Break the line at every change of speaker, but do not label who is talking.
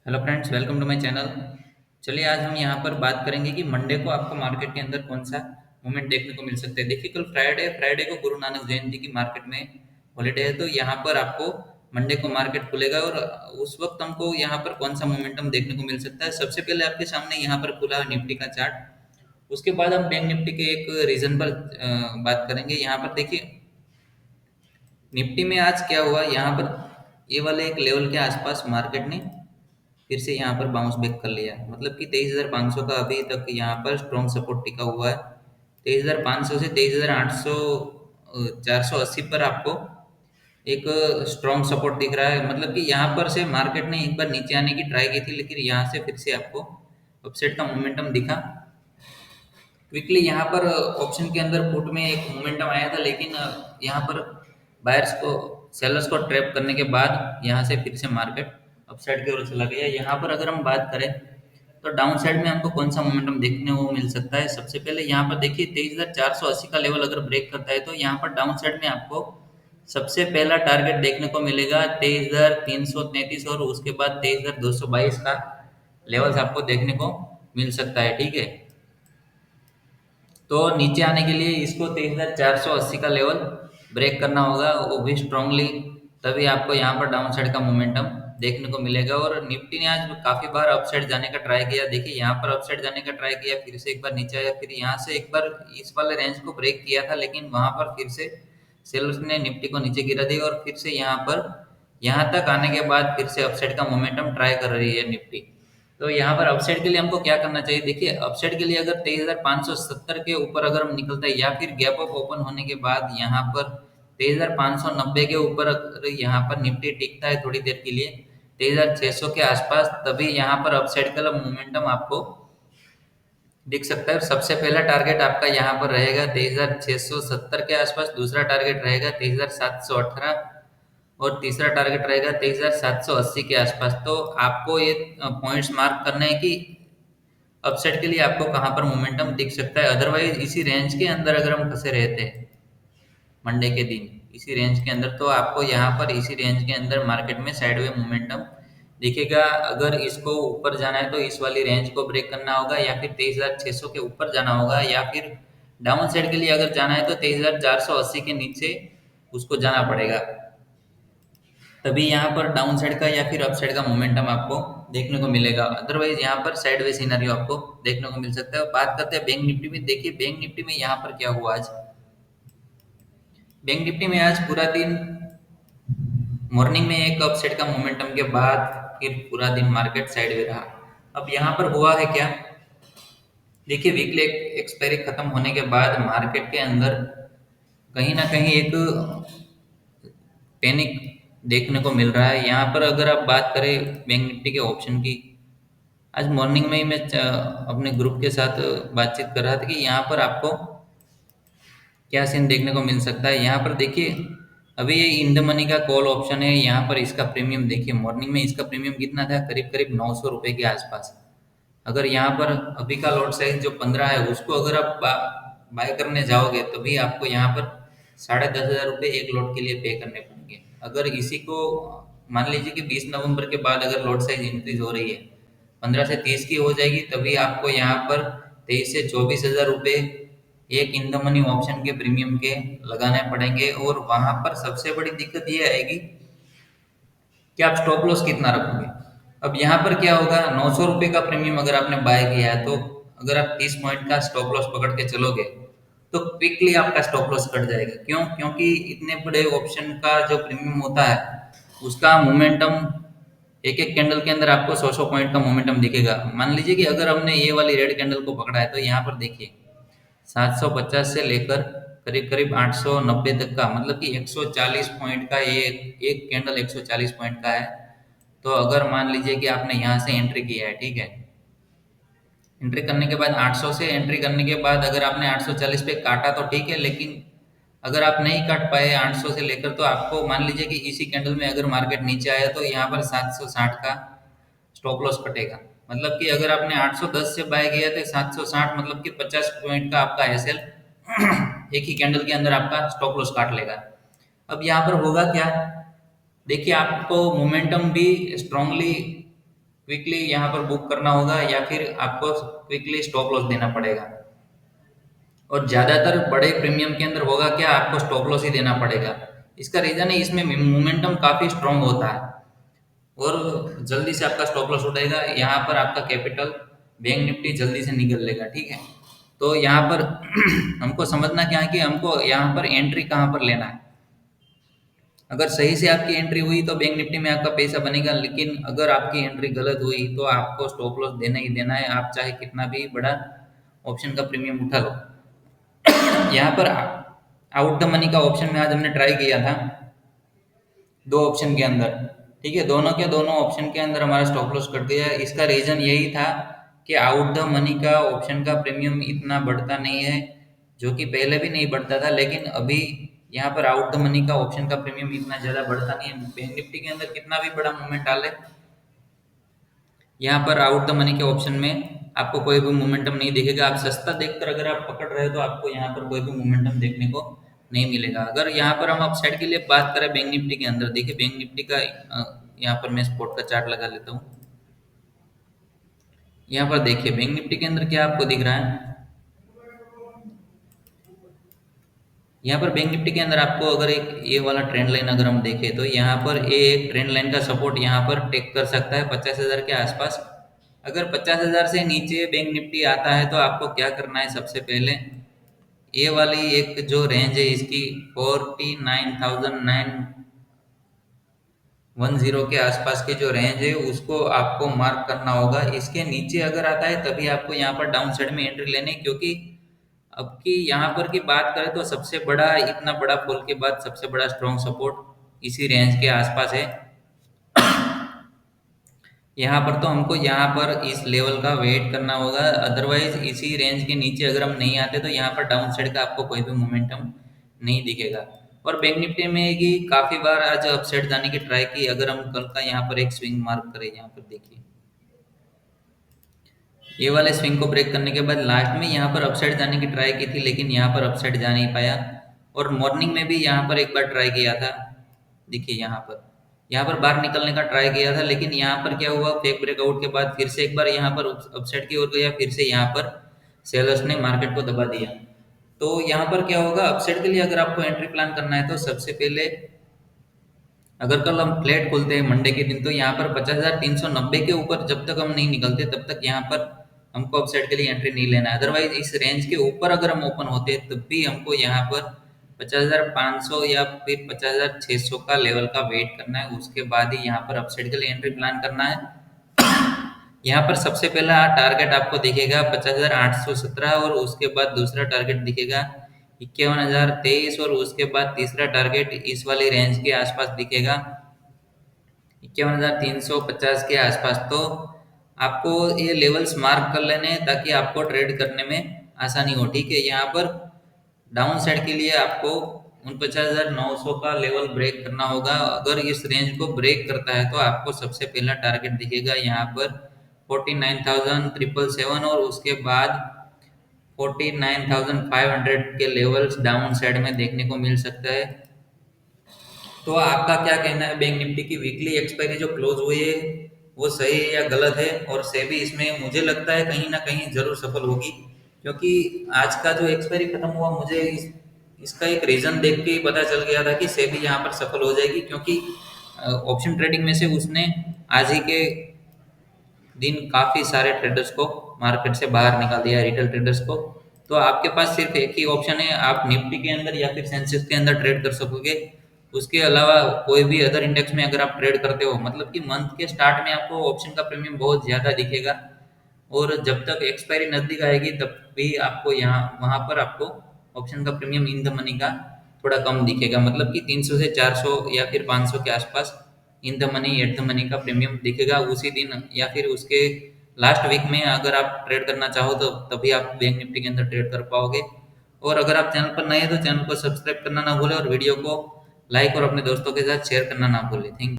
Hello friends, welcome to my channel. चलिए आज हम यहाँ पर बात करेंगे कि मंडे को आपको मार्केट के अंदर कौन सा मूवमेंट देखने को मिल सकता है। देखिए, कल फ्राइडे को गुरु नानक जयंती की मार्केट में हॉलीडे है, तो यहाँ पर आपको मंडे को मार्केट खुलेगा और उस वक्त हमको यहाँ पर कौन सा मोमेंटम देखने को मिल सकता है। सबसे पहले आपके सामने यहाँ पर खुला है निफ्टी का चार्ट। उसके बाद हम बैंक निफ्टी के एक रीजन पर बात करेंगे। यहाँ पर देखिए, निफ्टी में आज क्या हुआ, यहाँ पर ये वाले एक लेवल के आसपास मार्केट ने फिर से यहाँ पर बाउंस बैक कर लिया। मतलब कि 23,500 का अभी तक यहाँ पर स्ट्रॉन्ग सपोर्ट टिका हुआ है। 23,500 से 23,800 480 पर आपको एक स्ट्रॉन्ग सपोर्ट दिख रहा है। मतलब कि यहाँ पर से मार्केट ने एक बार नीचे आने की ट्राई की थी, लेकिन यहाँ से फिर से आपको अपसाइड का मोमेंटम दिखा। क्विकली यहाँ पर ऑप्शन के अंदर पुट में एक मोमेंटम आया था, लेकिन यहाँ पर बायर्स को सेलर्स को ट्रैप करने के बाद यहाँ से फिर से मार्केट अपसाइड की ओर चला गया। यहाँ पर अगर हम बात करें तो डाउन साइड में हमको कौन सा मोमेंटम देखने को मिल सकता है। सबसे पहले यहाँ पर देखिए, 23,480 का लेवल अगर ब्रेक करता है तो यहाँ पर डाउन साइड में आपको सबसे पहला टारगेट देखने को मिलेगा 23,333, और उसके बाद 23,222 का लेवल्स आपको देखने को मिल सकता है। ठीक है, तो नीचे आने के लिए इसको 23,480 का लेवल ब्रेक करना होगा, वो भी स्ट्रांगली। तभी आपको यहाँ पर डाउन साइड का मोमेंटम देखने को मिलेगा। और निफ्टी ने आज काफी बार अपसाइड जाने का ट्राई किया। देखिए, यहाँ पर अपसाइड जाने का ट्राई किया, फिर से एक बार नीचे आया, फिर यहाँ से एक बार इस वाले रेंज को ब्रेक किया था, लेकिन वहां पर फिर से सेलर्स ने निफ्टी को नीचे गिरा दिया और फिर से यहाँ पर यहाँ तक आने के बाद फिर से अपसाइड का मोमेंटम ट्राई कर रही है निफ्टी। तो यहाँ पर अपसाइड के लिए हमको क्या करना चाहिए। देखिए, अपसाइड के लिए अगर 23,570 के ऊपर अगर हम निकलता है, या फिर गैप अप ओपन होने के बाद यहाँ पर 23,590 के ऊपर अगर यहाँ पर निफ्टी टिकता है थोड़ी देर के लिए 23,600 के आसपास, तभी यहाँ पर अपसाइड का मोमेंटम आपको दिख सकता है। सबसे पहला टारगेट आपका यहाँ पर रहेगा 23,670 के आसपास, दूसरा टारगेट रहेगा 23,718, और तीसरा टारगेट रहेगा 23,780 के आसपास। तो आपको ये पॉइंट्स मार्क करने हैं कि अपसेट के लिए आपको कहाँ पर मोमेंटम दिख सकता है। अदरवाइज इसी रेंज के अंदर अगर हम फंसे रहते हैं मंडे के दिन, इसी रेंज के अंदर, तो आपको यहाँ पर इसी रेंज के अंदर मार्केट में साइडवे मोमेंटम दिखेगा। अगर इसको ऊपर जाना है तो इस वाली रेंज को ब्रेक करना होगा, या फिर 23,600 के ऊपर जाना होगा, या फिर डाउन साइड के लिए अगर जाना है तो 23,480 के नीचे उसको जाना पड़ेगा। तभी यहाँ पर डाउन साइड का या फिर अप साइड का मोमेंटम आपको देखने को मिलेगा। अदरवाइज यहाँ पर साइडवे सिनेरियो आपको देखने को मिल सकता है। बात करते हैं बैंक निफ्टी में। देखिए, बैंक निफ्टी में यहाँ पर क्या हुआ आज। बैंक निफ्टी में आज पूरा दिन मॉर्निंग में एक अप साइड का मोमेंटम के बाद फिर पूरा दिन मार्केट साइडवे रहा। अब यहाँ पर हुआ है क्या, देखिए, वीकली एक्सपायरी खत्म होने के बाद मार्केट के अंदर कहीं ना कहीं एक पैनिक देखने को मिल रहा है। यहाँ पर अगर आप बात करें बैंक निफ्टी के ऑप्शन की, आज मॉर्निंग में ही मैं अपने ग्रुप के साथ बातचीत कर रहा था कि यहाँ पर आपको क्या सीन देखने को मिल सकता है। यहाँ पर देखिए, अभी ये इन द मनी का कॉल ऑप्शन है। यहाँ पर इसका प्रीमियम देखिए, मॉर्निंग में इसका प्रीमियम कितना था, करीब करीब 900 रुपये के आसपास। अगर यहाँ पर अभी का लॉट साइज जो 15 है, उसको अगर आप बाय करने जाओगे तो भी आपको यहाँ पर 10,500 रुपये एक लॉट के लिए पे करने पड़ेंगे। अगर इसी को मान लीजिए कि 20 नवंबर के बाद अगर लॉट साइज इंक्रीज हो रही है, 15 से 30 की हो जाएगी, तभी आपको यहाँ पर 23 से 24 हज़ार रुपये एक इन द मनी ऑप्शन के प्रीमियम के लगाने पड़ेंगे। और वहां पर सबसे बड़ी दिक्कत ये आएगी कि आप स्टॉप लॉस कितना रखोगे। अब यहाँ पर क्या होगा, 900 रुपये का प्रीमियम अगर आपने बाय किया है, तो अगर आप 30 पॉइंट का स्टॉप लॉस पकड़ के चलोगे तो क्विकली आपका स्टॉप लॉस कट जाएगा। क्यों? क्योंकि इतने बड़े ऑप्शन का जो प्रीमियम होता है, उसका मोमेंटम एक एक कैंडल के अंदर आपको 100 पॉइंट का मोमेंटम दिखेगा। मान लीजिए कि अगर हमने ये वाली रेड कैंडल को पकड़ा है, तो यहाँ पर देखिए 750 से लेकर करीब करीब 890 तक का, मतलब कि 140 पॉइंट का ये एक कैंडल 140 पॉइंट का है। तो अगर मान लीजिए कि आपने यहाँ से एंट्री किया है, ठीक है, एंट्री करने के बाद 800 से एंट्री करने के बाद अगर आपने 840 पे काटा तो ठीक है, लेकिन अगर आप नहीं काट पाए 800 से लेकर, तो आपको मान लीजिए कि इसी कैंडल में अगर मार्केट नीचे आया तो यहाँ पर 760 का स्टॉप लॉस कटेगा। मतलब कि अगर आपने 810 से बाय किया तो 760, मतलब कि 50 पॉइंट का आपका एसएल एक ही कैंडल के अंदर आपका स्टॉप लॉस काट लेगा। अब यहाँ पर होगा क्या, देखिए, आपको मोमेंटम भी स्ट्रांगली क्विकली यहाँ पर बुक करना होगा या फिर आपको क्विकली स्टॉप लॉस देना पड़ेगा। और ज़्यादातर बड़े प्रीमियम के अंदर होगा क्या, आपको स्टॉप लॉस ही देना पड़ेगा। इसका रीज़न है इसमें मोमेंटम काफ़ी स्ट्रांग होता है और जल्दी से आपका स्टॉप लॉस उठेगा। यहाँ पर आपका कैपिटल बैंक निफ्टी जल्दी से निकल लेगा, ठीक है। तो यहाँ पर हमको समझना क्या है कि हमको यहाँ पर एंट्री कहाँ पर लेना है। अगर सही से आपकी एंट्री हुई तो बैंक निफ्टी में आपका पैसा बनेगा, लेकिन अगर आपकी एंट्री गलत हुई तो आपको स्टॉप लॉस देना ही देना है, आप चाहे कितना भी बड़ा ऑप्शन का प्रीमियम उठा लो। यहाँ पर आउट द मनी का ऑप्शन में आज हमने ट्राई किया था दो ऑप्शन के अंदर, ठीक है। दोनों के दोनों ऑप्शन के अंदर हमारा स्टॉप लॉस कट गया। इसका रीजन यही था कि आउट द मनी का ऑप्शन का प्रीमियम इतना बढ़ता नहीं है, जो कि पहले भी नहीं बढ़ता था, लेकिन अभी यहाँ पर आउट द मनी का ऑप्शन का प्रीमियम इतना ज़्यादा बढ़ता नहीं है। बैंक निफ्टी के अंदर कितना भी बड़ा मूवमेंट डाले, यहाँ पर आउट द मनी के ऑप्शन में आपको कोई भी मोमेंटम नहीं दिखेगा। आप सस्ता देखकर अगर आप पकड़ रहे हो तो आपको यहाँ पर कोई भी मोमेंटम देखने को नहीं मिलेगा। अगर यहाँ पर हम अपसाइड के लिए बात करें बैंक निफ्टी के अंदर, देखिए बैंक निफ्टी का यहाँ पर मैं स्पॉट का चार्ट लगा लेता हूँ। यहाँ पर देखिए बैंक निफ्टी के अंदर क्या आपको दिख रहा है। यहाँ पर बैंक निफ्टी के अंदर आपको अगर एक ये वाला ट्रेंड लाइन अगर हम देखें तो यहाँ पर ये एक ट्रेंड लाइन का सपोर्ट यहाँ पर टेक कर सकता है 50,000 के आसपास। अगर 50,000 से नीचे बैंक निफ्टी आता है तो आपको क्या करना है, सबसे पहले ये वाली एक जो रेंज है इसकी 49,910 के आसपास की जो रेंज है उसको आपको मार्क करना होगा। इसके नीचे अगर आता है तभी आपको यहाँ पर डाउन साइड में एंट्री लेनी, क्योंकि अब की यहाँ पर की बात करें तो सबसे बड़ा, इतना बड़ा फॉल के बाद सबसे बड़ा स्ट्रॉन्ग सपोर्ट इसी रेंज के आसपास है। यहाँ पर तो हमको यहाँ पर इस लेवल का वेट करना होगा, अदरवाइज इसी रेंज के नीचे अगर हम नहीं आते तो यहाँ पर डाउन साइड का आपको कोई भी मोमेंटम नहीं दिखेगा। और बैंक निफ्टी में कि काफी बार आज अपसाइड जाने की ट्राई की। अगर हम कल का यहाँ पर एक स्विंग मार्क करें, यहाँ पर देखिए ये वाले स्विंग को ब्रेक करने के बाद लास्ट में यहाँ पर अपसाइड जाने की ट्राई की थी, लेकिन यहाँ पर अपसाइड जा नहीं पाया। और मॉर्निंग में भी यहाँ पर एक बार ट्राई किया था, देखिए यहाँ पर बाहर निकलने का ट्राई किया था, लेकिन यहाँ पर क्या हुआ, फेक ब्रेकआउट के बाद फिर से एक बार यहाँ पर अपसाइड की ओर गया, फिर से यहाँ पर सेलर्स ने मार्केट को दबा दिया। तो यहाँ पर क्या होगा, अपसाइड के लिए अगर आपको एंट्री प्लान करना है तो सबसे पहले अगर कल हम फ्लैट खोलते हैं मंडे के दिन तो यहाँ पर 50,390 के ऊपर जब तक हम नहीं निकलते तब तक यहाँ पर हमको अपसाइड के लिए एंट्री नहीं लेना है। अदरवाइज इस रेंज के ऊपर अगर हम ओपन होते हैं तब भी हमको यहाँ पर 50,500 या फिर 50,600 का लेवल का वेट करना है, उसके बाद ही यहाँ पर अपसाइड के लिए एंट्री प्लान करना है। यहाँ पर सबसे पहला टारगेट आपको दिखेगा 50,817 और उसके बाद दूसरा टारगेट दिखेगा 51,023 और उसके बाद तीसरा टारगेट इस वाली रेंज के आसपास दिखेगा 51,350 के आसपास। तो आपको ये लेवल्स मार्क कर लेने हैं ताकि आपको ट्रेड करने में आसानी हो, ठीक है। यहाँ पर डाउन साइड के लिए आपको 49,900 का लेवल ब्रेक करना होगा। अगर इस रेंज को ब्रेक करता है तो आपको सबसे पहला टारगेट दिखेगा यहाँ पर 49,777 और उसके बाद 49,500 के लेवल्स डाउन साइड में देखने को मिल सकता है। तो आपका क्या कहना है, बैंक निफ्टी की वीकली एक्सपायरी जो क्लोज हुई है वो सही है या गलत है? और सेबी इसमें मुझे लगता है कहीं ना कहीं जरूर सफल होगी, क्योंकि आज का जो एक्सपायरी खत्म हुआ मुझे इसका एक रीजन देख के ही पता चल गया था कि सेबी यहाँ पर सफल हो जाएगी, क्योंकि ऑप्शन ट्रेडिंग में से उसने आज ही के दिन काफी सारे ट्रेडर्स को मार्केट से बाहर निकाल दिया है, रिटेल ट्रेडर्स को। तो आपके पास सिर्फ एक ही ऑप्शन है, आप निफ्टी के अंदर या फिर सेंसेक्स के अंदर ट्रेड कर सकोगे। उसके अलावा कोई भी अदर इंडेक्स में अगर आप ट्रेड करते हो, मतलब कि मंथ के स्टार्ट में आपको ऑप्शन का प्रीमियम बहुत ज्यादा दिखेगा और जब तक एक्सपायरी नजदीक आएगी तब भी आपको यहाँ वहां पर आपको ऑप्शन का प्रीमियम इन द मनी का थोड़ा कम दिखेगा, मतलब कि 300 से 400 या फिर 500 के आसपास in the money at the money का प्रीमियम दिखेगा उसी दिन या फिर उसके लास्ट वीक में। अगर आप ट्रेड करना चाहो तो तभी आप बैंक निफ्टी के अंदर ट्रेड कर पाओगे। और अगर आप चैनल पर नए हैं तो चैनल को सब्सक्राइब करना ना भूलें और वीडियो को लाइक और अपने दोस्तों के साथ शेयर करना ना भूलें। Thank you.